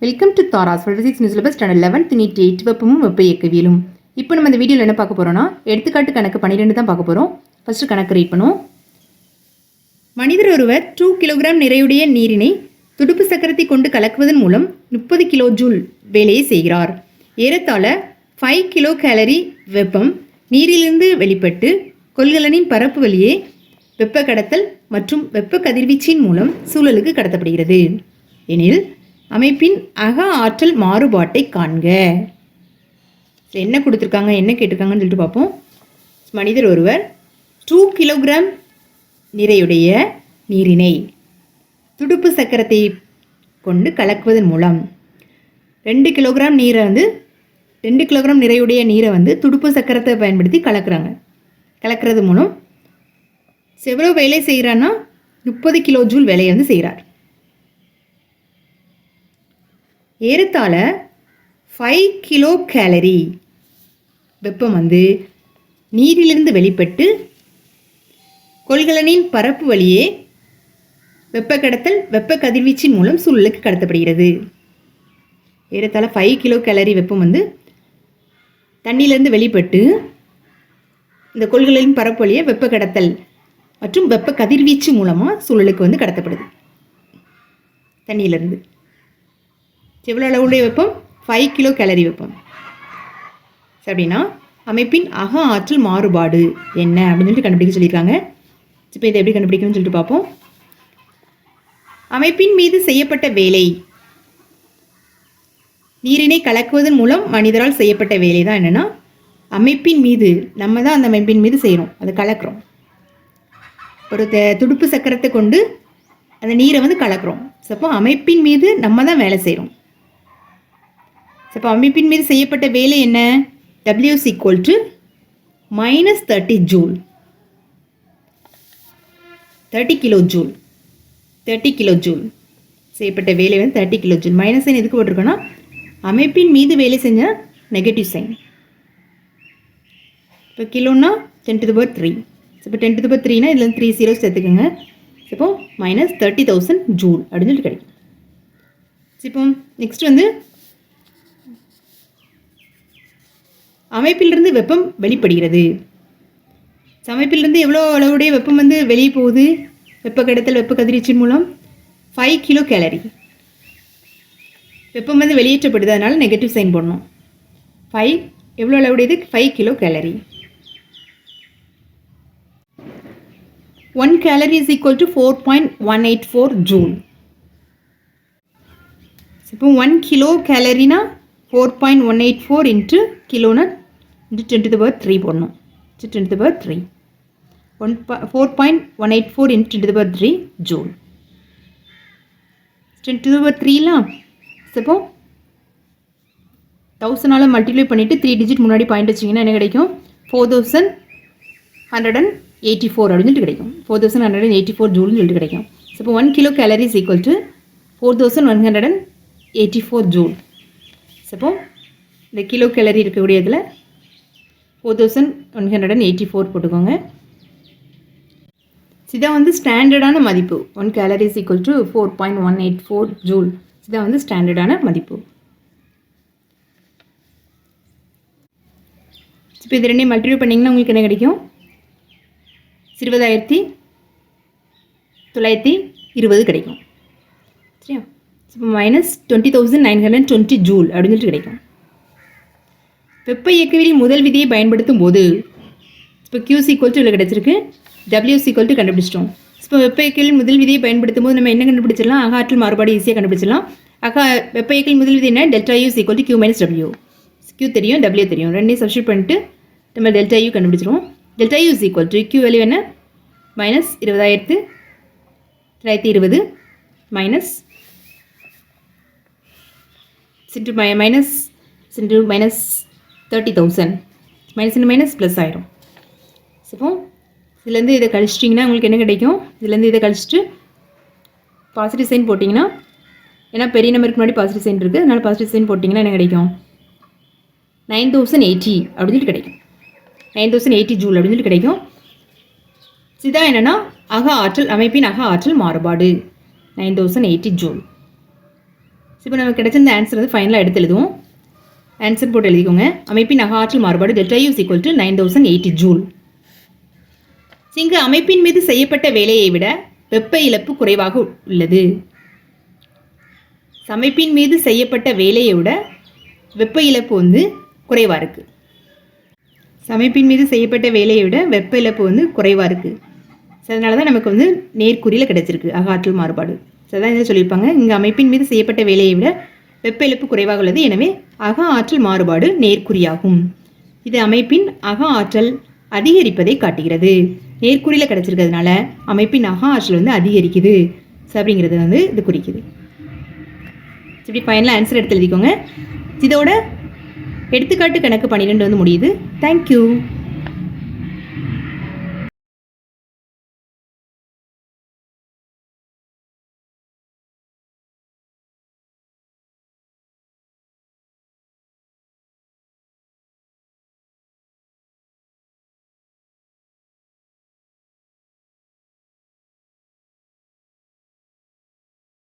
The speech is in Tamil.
Welcome to Tara's physics new syllabus standard 11th NEET 8 வெப்பமும் வெப்ப இயக்கவியலும். இப்போ நம்ம இந்த வீடியோவில் என்ன பார்க்க போகிறோம்னா எடுத்துக்காட்டு கணக்கு 12 தான் பார்க்க போகிறோம். ஃபஸ்ட்டு கணக்கு ரீட் பண்ணுவோம். மனிதர் ஒருவர் 2 கிலோகிராம் நிறையுடைய நீரினை துடுப்பு சக்கரத்தை கொண்டு கலக்குவதன் மூலம் 30 கிலோ ஜூல் வேலையை செய்கிறார். ஏறத்தாழ 5 கிலோ கேலரி வெப்பம் நீரிலிருந்து வெளிப்பட்டு கொள்கலனின் பரப்பு வழியே வெப்ப கடத்தல் மற்றும் வெப்ப கதிர்வீச்சின் மூலம் சூழலுக்கு கடத்தப்படுகிறது எனில் அமைப்பின் அக ஆற்றல் மாறுபாட்டை காண்க. என்ன கொடுத்துருக்காங்க, என்ன கேட்டிருக்காங்கன்னு சொல்லிட்டு பார்ப்போம். மனிதர் ஒருவர் 2 கிலோகிராம் நிறையுடைய நீரினை துடுப்பு சக்கரத்தை கொண்டு கலக்குவதன் மூலம் 2 கிலோகிராம் நிறையுடைய நீரை துடுப்பு சக்கரத்தை பயன்படுத்தி கலக்கிறது மூலம் எவ்வளோ வேலை செய்கிறான்னா 30 கிலோ ஜூல் வேலையை செய்கிறார். ஏறத்தாழ 5 கிலோ கேலரி வெப்பம் நீரிலிருந்து வெளிப்பட்டு கொள்கலனின் பரப்பு வழியே வெப்ப கடத்தல் வெப்ப கதிர்வீச்சின் மூலம் சூழலுக்கு கடத்தப்படுகிறது. ஏறத்தாழ 5 கிலோ கேலரி வெப்பம் தண்ணியிலிருந்து வெளிப்பட்டு இந்த கொள்கலனின் பரப்பு வழியே வெப்ப கடத்தல் மற்றும் வெப்ப கதிர்வீச்சு மூலமாக சூழலுக்கு கடத்தப்படுது. தண்ணியிலிருந்து எவ்வளோ அளவுடைய வெப்பம்? 5 கிலோ கேலரி வெப்பம். அப்படின்னா அமைப்பின் அக ஆற்றல் மாறுபாடு என்ன அப்படின்னு சொல்லிட்டு கண்டுபிடிக்க சொல்லியிருக்காங்க. இப்போ இதை எப்படி கண்டுபிடிக்கணும்னு சொல்லிட்டு பார்ப்போம். அமைப்பின் மீது செய்யப்பட்ட வேலை, நீரினை கலக்குவதன் மூலம் மனிதரால் செய்யப்பட்ட வேலை தான் என்னென்னா அமைப்பின் மீது, நம்ம தான் அந்த அமைப்பின் மீது செய்கிறோம், அதை கலக்கிறோம். ஒரு துடுப்பு சக்கரத்தை கொண்டு அந்த நீரை கலக்கிறோம். அப்போ அமைப்பின் மீது நம்ம தான் வேலை செய்கிறோம். அப்போ அமைப்பின் மீது செய்யப்பட்ட வேலை என்ன? W = -30 joule, 30 kilo joule. 30 kilo joule செய்யப்பட்ட வேலை 30 கிலோ ஜூல். மைனஸ் சைன் எதுக்கு போட்டிருக்கோன்னா அமைப்பின் மீது வேலை செஞ்சால் நெகட்டிவ் சைன். இப்போ கிலோன்னா 10⁻3. இப்போ 10⁻3னா இதில் 3 zeros சேர்த்துக்கோங்க. இப்போ -30,000 ஜூல் அப்படின்னு சொல்லிட்டு கிடைக்கும். இப்போ நெக்ஸ்ட் அமைப்பிலிருந்து வெப்பம் வெளிப்படுகிறது. அமைப்பிலிருந்து எவ்வளோ அளவுடைய வெப்பம் வெளியே போகுது? வெப்ப கடத்தல் வெப்ப கதிர்வீச்சின் மூலம் 5 கிலோ கேலரி வெப்பம் வெளியேற்றப்படுது. அதனால் நெகட்டிவ் சைன் போடணும். 5 எவ்வளோ அளவுடையது? 5 kilo gallery. 1 calorie is equal to 4.184 joule. இப்போ 1 கிலோ கேலரினா 4.184 இன்ட்டு கிலோனா இன்ட்டு 10⁻3 போடணும். 10⁻3 4.184 இன்ட்டு 10⁻3 ஜூல். 10⁻3லாம் இப்போ 1000ஆல் மல்டிப்ளை பண்ணிவிட்டு 3 டிஜிட் முன்னாடி பாயிண்ட் வச்சிங்கன்னா என்ன கிடைக்கும்? 4184 அப்படின்னு சொல்லிட்டு கிடைக்கும். 4184 ஜூல்னு சொல்லிட்டு கிடைக்கும். இப்போ 1 kilo gallery is equal to 4184 joule. அப்போ இந்த கிலோ கேலரி இருக்கக்கூடிய இதில் 4184 போட்டுக்கோங்க. இதான் ஸ்டாண்டர்டான மதிப்பு. 1 calorie is equal to 4.184 joule. இதான் ஸ்டாண்டர்டான மதிப்பு. இப்போ இது ரெண்டையும் மல்டிப்ளை பண்ணிங்கன்னா உங்களுக்கு என்ன கிடைக்கும்? 20,920 கிடைக்கும். சரியா? இப்போ -20,920 ஜூல் அப்படின்னு சொல்லிட்டு கிடைக்கும். வெப்ப இயக்கவியலின் முதல் விதியை பயன்படுத்தும் போது இப்போ Q = இதில் கிடச்சிருக்கு, W = கண்டுபிடிச்சிட்டோம். இப்போ வெப்ப இயக்கவியலின் முதல் விதியை பயன்படுத்தும் போது நம்ம என்ன கண்டுபிடிச்சிடலாம்? அக ஆற்றல் மாறுபாடு ஈஸியாக கண்டுபிடிச்சிடலாம். வெப்ப இயக்கவியல் முதல் விதி என்ன? ΔU = Q - W. Q தெரியும், W தெரியும். ரெண்டையும் சப்ஸ்டிட்யூட் பண்ணிட்டு நம்ம ΔU கண்டுபிடிச்சிருவோம். ΔU = Q வேல்யூ என்ன? -20,920 மைனஸ் -30,000 மைனஸ் ப்ளஸ் ஆயிரும். இப்போ இதுலேருந்து இதை கழிச்சிட்டிங்கன்னா உங்களுக்கு என்ன கிடைக்கும்? இதுலேருந்து இதை கழிச்சிட்டு பாசிட்டிவ் சைன் போட்டிங்கன்னா, ஏன்னா பெரிய நம்பருக்கு முன்னாடி பாசிட்டிவ் சைன் இருக்குது, அதனால் பாசிட்டிவ் சைன் போட்டிங்கன்னா என்ன கிடைக்கும்? 9080 அப்படின்னு சொல்லிட்டு கிடைக்கும். 9080 ஜூல் அப்படின்னு சொல்லிட்டு கிடைக்கும். இதுதான் என்னென்னா அக ஆற்றல், அமைப்பின் அக ஆற்றல் மாறுபாடு 9080 ஜூல். இப்போ நமக்கு கிடைச்ச இந்த ஆன்சர் வந்து ஃபைனலாக எடுத்து எழுதுவோம். ஆன்சர் போட்டு எழுதிக்கோங்க. அமைப்பின் அக ஆற்றல் மாறுபாடு ΔU = 9080 ஜூல். இங்கு அமைப்பின் மீது செய்யப்பட்ட வேலையை விட வெப்ப இழப்பு குறைவாக உள்ளது. அமைப்பின் மீது செய்யப்பட்ட வேலையை விட வெப்ப இழப்பு வந்து குறைவாக இருக்குது. அமைப்பின் மீது செய்யப்பட்ட வேலையை விட வெப்ப இழப்பு வந்து குறைவாக இருக்குது. ஸோ அதனால தான் நமக்கு வந்து நேர்குறியில் கிடைச்சிருக்கு அக ஆற்றல் மாறுபாடு. ஸோ அதான் இதை சொல்லியிருப்பாங்க, இங்கே அமைப்பின் மீது செய்யப்பட்ட வேலையை விட வெப்ப இழப்பு குறைவாக உள்ளது, எனவே அக ஆற்றல் மாறுபாடு நேர்குறியாகும். இது அமைப்பின் அக ஆற்றல் அதிகரிப்பதை காட்டுகிறது. நேர்குறியில் கிடைச்சிருக்கிறதுனால அமைப்பின் அக ஆற்றல் வந்து அதிகரிக்குது. ஸோ அப்படிங்கிறது வந்து இது குறிக்குது. இப்படி ஃபைனலாக ஆன்சர் எடுத்து எழுதிக்கோங்க. இதோட எடுத்துக்காட்டு கணக்கு 12 வந்து முடியுது. தேங்க்யூ.